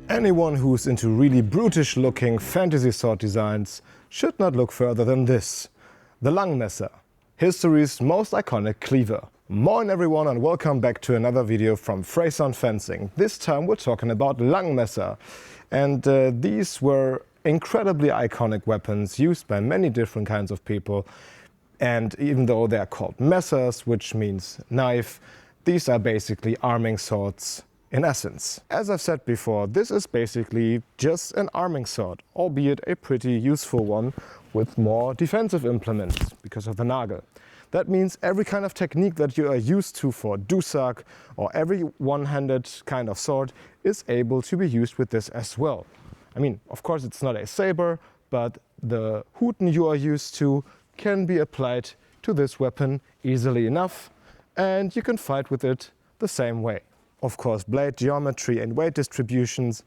Anyone who's into really brutish looking fantasy sword designs should not look further than this. The Langmesser, history's most iconic cleaver. Morning everyone and welcome back to another video from Fraser Fencing. This time we're talking about Langmesser. And these were incredibly iconic weapons used by many different kinds of people. And even though they are called messers, which means knife, these are basically arming swords in essence. As I've said before, this is basically just an arming sword, albeit a pretty useful one with more defensive implements because of the Nagel. That means every kind of technique that you are used to for Dusak or every one-handed kind of sword is able to be used with this as well. I mean, of course it's not a saber, but the Huten you are used to can be applied to this weapon easily enough, and you can fight with it the same way. Of course, blade geometry and weight distributions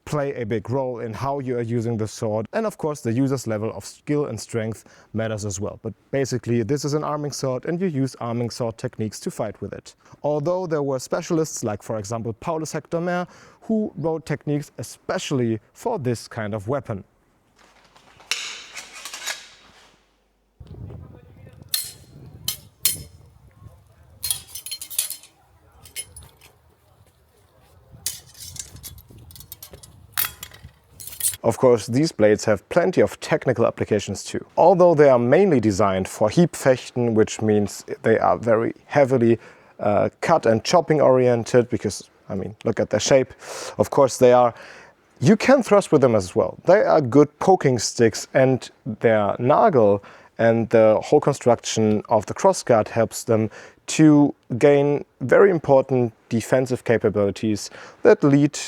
play a big role in how you are using the sword, and of course the user's level of skill and strength matters as well. But basically this is an arming sword and you use arming sword techniques to fight with it. Although there were specialists like, for example, Paulus Hector Mayer, who wrote techniques especially for this kind of weapon. Of course, these blades have plenty of technical applications too. Although they are mainly designed for Hiebfechten, which means they are very heavily cut and chopping oriented, because, I mean, look at their shape. Of course they are. You can thrust with them as well. They are good poking sticks, and their Nagel and the whole construction of the crossguard helps them to gain very important defensive capabilities that lead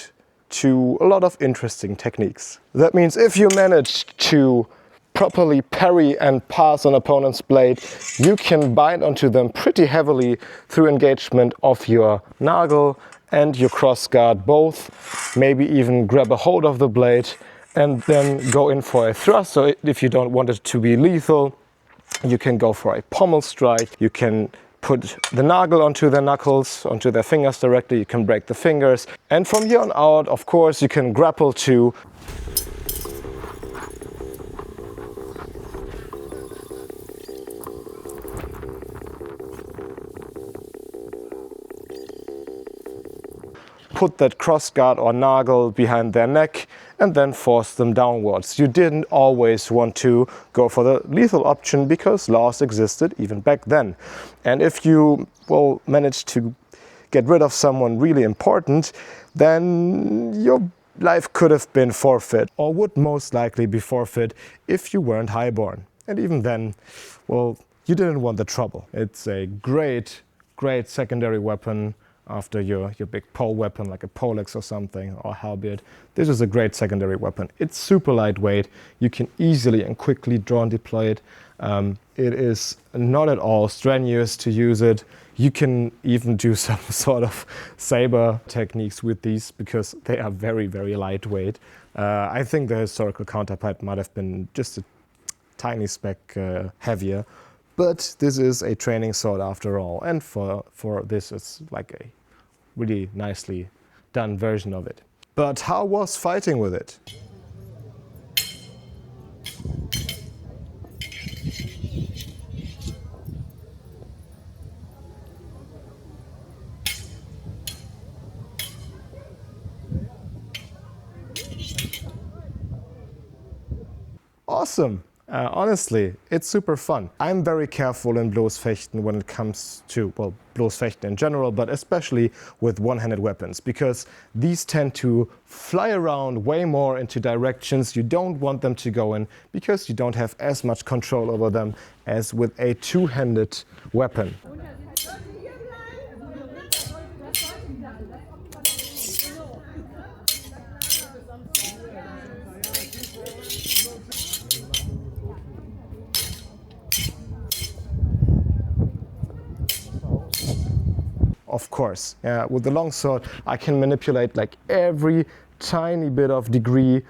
to a lot of interesting techniques. That means if you manage to properly parry and pass an opponent's blade, you can bind onto them pretty heavily through engagement of your Nagel and your crossguard both, maybe even grab a hold of the blade and then go in for a thrust. So if you don't want it to be lethal, you can go for a pommel strike. You can put the Nagel onto their knuckles, onto their fingers directly, you can break the fingers. And from here on out, of course, you can grapple too. Put that crossguard or Nagel behind their neck and then force them downwards. You didn't always want to go for the lethal option because laws existed even back then. And if you manage to get rid of someone really important, then your life could have been forfeit, or would most likely be forfeit if you weren't highborn. And even then, well, you didn't want the trouble. It's a great secondary weapon after your big pole weapon like a poleaxe or something, or halberd. This is a great secondary weapon. It's super lightweight. You can easily and quickly draw and deploy it. It is not at all strenuous to use it. You can even do some sort of saber techniques with these because they are very, very lightweight. I think the historical counterpart might have been just a tiny speck heavier. But this is a training sword after all, and for this it's like a really nicely done version of it. But how was fighting with it? Awesome! Honestly, it's super fun. I'm very careful in Bloßfechten when it comes to, well, Bloßfechten in general, but especially with one-handed weapons, because these tend to fly around way more into directions you don't want them to go in, because you don't have as much control over them as with a two-handed weapon. Of course, with the longsword I can manipulate like every tiny bit of degree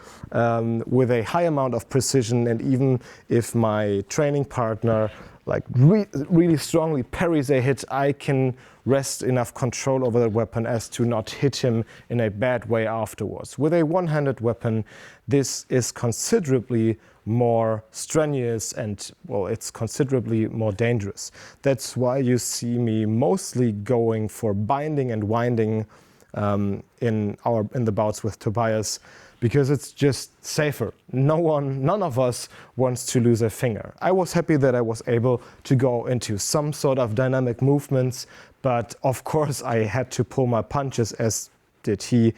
with a high amount of precision, and even if my training partner like really strongly parries a hit, I can wrest enough control over the weapon as to not hit him in a bad way afterwards. With a one-handed weapon, this is considerably more strenuous and, well, it's considerably more dangerous. That's why you see me mostly going for binding and winding in the bouts with Tobias, because it's just safer. None of us wants to lose a finger. I was happy that I was able to go into some sort of dynamic movements, but of course I had to pull my punches, as did he,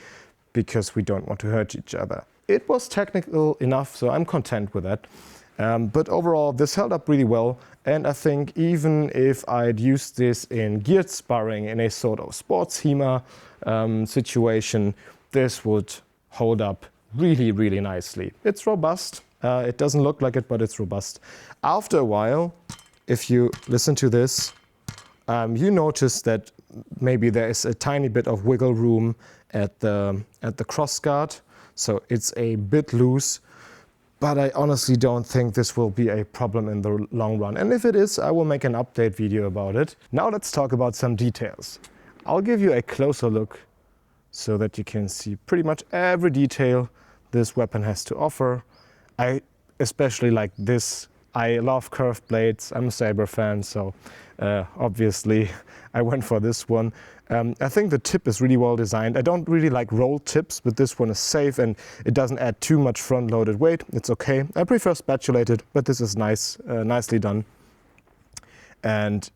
because we don't want to hurt each other. It was technical enough, so I'm content with that. But overall, this held up really well, and I think even if I'd used this in geared sparring in a sort of sports HEMA situation, this would hold up really, really nicely. It's robust. It doesn't look like it, but it's robust. After a while, if you listen to this, you notice that maybe there is a tiny bit of wiggle room at the cross guard, so it's a bit loose. But I honestly don't think this will be a problem in the long run. And if it is, I will make an update video about it. Now let's talk about some details. I'll give you a closer look so that you can see pretty much every detail this weapon has to offer. I especially like this. I love curved blades. I'm a saber fan, so obviously I went for this one. I think the tip is really well designed. I don't really like rolled tips, but this one is safe and it doesn't add too much front-loaded weight. It's okay. I prefer spatulated, but this is nicely done. And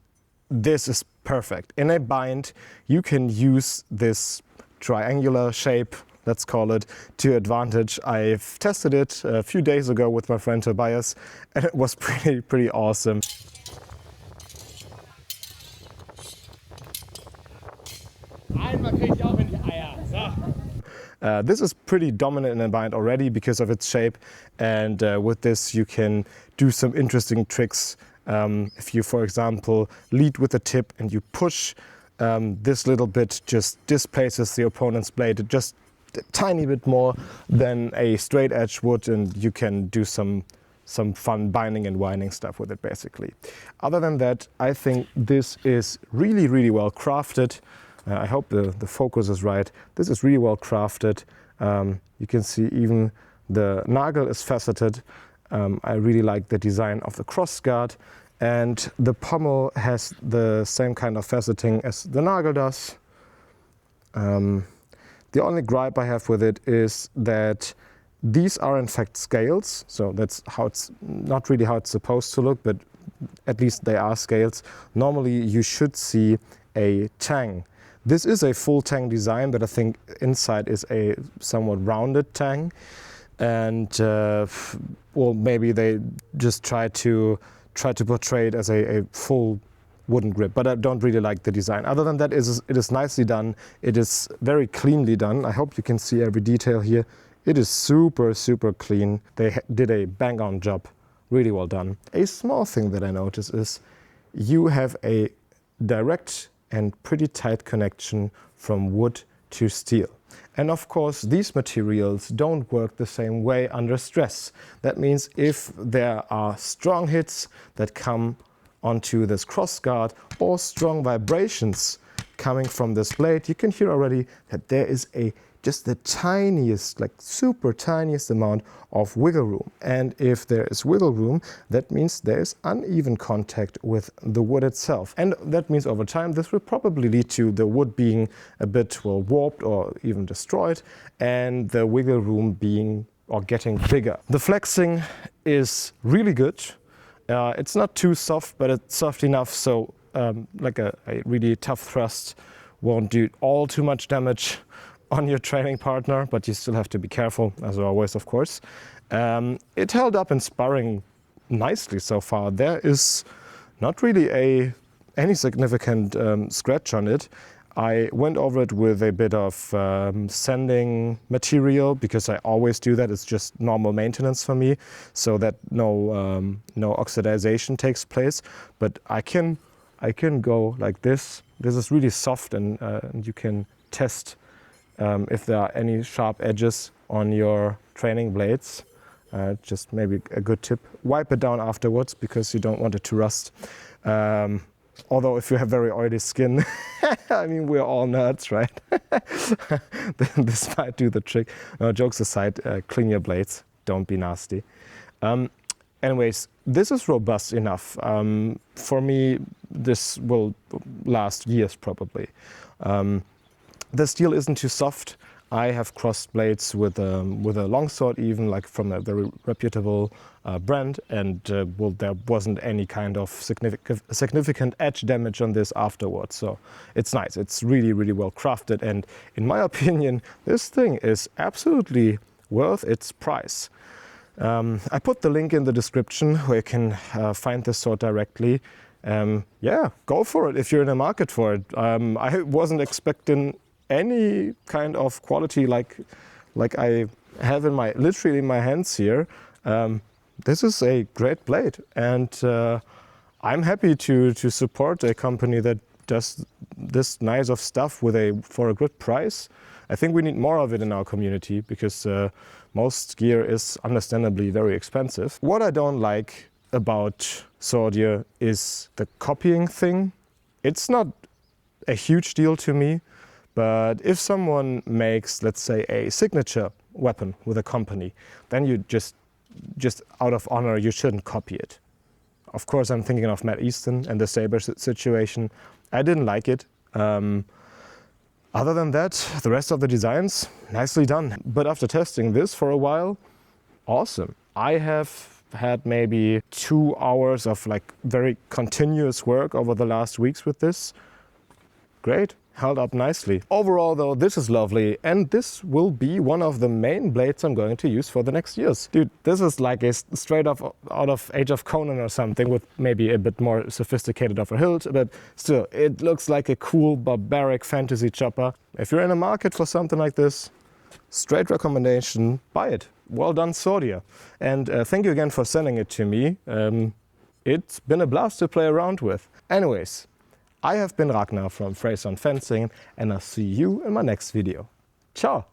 this is perfect. In a bind, you can use this triangular shape, let's call it, to advantage. I've tested it a few days ago with my friend Tobias, and it was pretty awesome. This is pretty dominant in a bind already because of its shape, and with this you can do some interesting tricks. If you, for example, lead with the tip and you push, this little bit just displaces the opponent's blade just a tiny bit more than a straight edge would, and you can do some fun binding and winding stuff with it, basically. Other than that, I think this is really, really well crafted. I hope the focus is right. This is really well crafted. You can see even the nagel is faceted. I really like the design of the cross guard, and the pommel has the same kind of faceting as the nagel does. The only gripe I have with it is that these are in fact scales, so that's how it's not really how it's supposed to look, but at least they are scales. Normally you should see a tang. This is a full tang design, but I think inside is a somewhat rounded tang, and well, maybe they just try to portray it as a full wooden grip, but I don't really like the design. Other than that, it is nicely done. It is very cleanly done. I hope you can see every detail here. It is super, super clean. They did a bang-on job. Really well done. A small thing that I noticed is you have a direct and pretty tight connection from wood to steel. And of course, these materials don't work the same way under stress. That means if there are strong hits that come onto this cross guard or strong vibrations coming from this blade, you can hear already that there is just the tiniest, like super tiniest amount of wiggle room. And if there is wiggle room, that means there is uneven contact with the wood itself. And that means over time, this will probably lead to the wood being a bit, well, warped or even destroyed, and the wiggle room being or getting bigger. The flexing is really good. It's not too soft, but it's soft enough so like a really tough thrust won't do all too much damage on your training partner, but you still have to be careful, as always, of course. It held up in sparring nicely so far. There is not really any significant scratch on it. I went over it with a bit of sanding material because I always do that. It's just normal maintenance for me, so that no oxidization takes place. But I can go like this. This is really soft, and you can test if there are any sharp edges on your training blades. Just maybe a good tip. Wipe it down afterwards because you don't want it to rust. Although if you have very oily skin, I mean, we're all nerds, right? Then this might do the trick. No, jokes aside, clean your blades. Don't be nasty. Anyways, this is robust enough. For me, this will last years probably. The steel isn't too soft. I have crossed blades with a longsword, even like from a very reputable brand, and well, there wasn't any kind of significant edge damage on this afterwards. So it's nice. It's really, really well crafted, and in my opinion, this thing is absolutely worth its price. I put the link in the description where you can find this sword directly. Yeah, go for it if you're in the market for it. I wasn't expecting any kind of quality like I have literally in my hands here. This is a great blade, and I'm happy to support a company that does this nice of stuff for a good price. I think we need more of it in our community because most gear is understandably very expensive. What I don't like about SWORDIER is the copying thing. It's not a huge deal to me. But if someone makes, let's say, a signature weapon with a company, then you just out of honor, you shouldn't copy it. Of course, I'm thinking of Matt Easton and the saber situation. I didn't like it. Other than that, the rest of the designs, nicely done. But after testing this for a while, awesome. I have had maybe 2 hours of like very continuous work over the last weeks with this. Great. Held up nicely. Overall though, this is lovely, and this will be one of the main blades I'm going to use for the next years. Dude, this is like a straight off out of Age of Conan or something, with maybe a bit more sophisticated of a hilt, but still, it looks like a cool barbaric fantasy chopper. If you're in the market for something like this, straight recommendation, buy it. Well done, SWORDIER. And thank you again for sending it to me. It's been a blast to play around with. Anyways, I have been Ragnar from Fraser on Fencing, and I'll see you in my next video. Ciao!